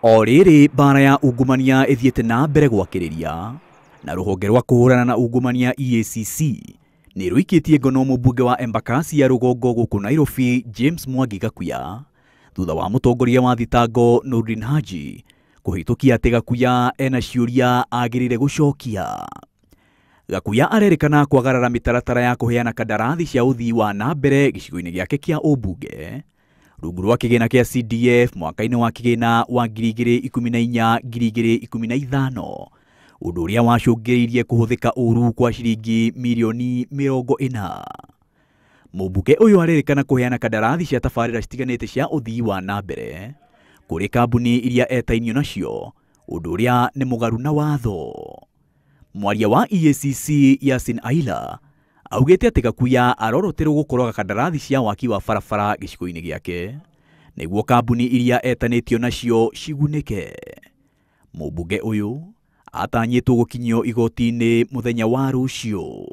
O rĩrĩ mbara ya ungumania ĩthiĩte na mbere gwakĩrĩria na rũhonge rwa kũhũrana na ungumania EACC nĩ rũikĩtie ngono mumbunge wa Embakasi ya rugongo gũkũ Nairobi James Mwangi Gakuya thutha wa mũtongoria wa thitango Haji kũhĩtũkia atĩ Gakuya ena ciũria agĩrĩire gũcokia. Gakuya arerĩkana kwagarara mitaratara ya kuheana kandarathi cia uthii wa na mbere gicigoini giake kĩa umbunge rungu rwa kĩgĩna kĩa CDF mwaka-inĩ wa kĩgĩna wa 2014-2015 ũndũ ũrĩa wacũngĩrĩirie kũhũthĩka ũũru kwa ciringi mirioni 40. Mumbunge ũyũ arerĩkana kuheana kandarathi cia tabarĩra citiganĩte cia uthii wa na mbere kũrĩ kambuni iria etainio nacio ũndũ ũrĩa nĩ mũgarũ na watho. Mwaria wa EACC Yasin Aila augĩte atĩ Gakuya aroroterwo gũkoroga kandarathi cia waki wa barabara gĩcigo-inĩ gĩake nĩguo kambuni iria etanĩtio nacio cigunĩke. Mumbunge ũyũ atanyĩtwo gũkinyio igoti-inĩ mũthenya wa rũciũ.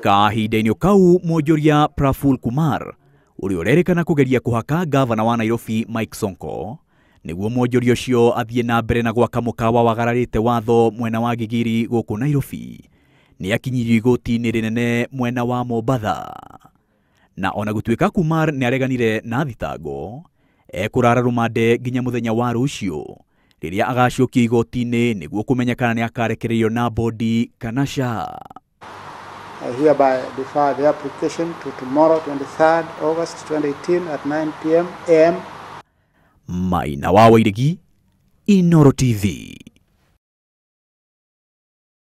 Kahinda-inĩ kau mwonjoria Praful Kumar ũrĩa ũrerĩkana kũgeria kũhaka gavana wa Nairobi Mike Sonko nĩguo mwonjoria ũcio athiĩ na mbere na gwaka mũkawa wagararĩte watho mwena wa Gigiri gũkũ Nairobi nĩ akinyirio igoti-inĩ rĩnene mwena wa Mombasa. Na ona gũtuĩka Kumar nĩ areganire na thitango ekũrara rũmande nginya mũthenya wa rũciũ rĩrĩa agacokio igoti-inĩ nĩguo kũmenyekana nĩ akarekererio na bodi kana ca. I hereby defer the application to tomorrow, 23rd August 2018 at 9 p.m. AM. Maina wa wairegi, Inooro TV.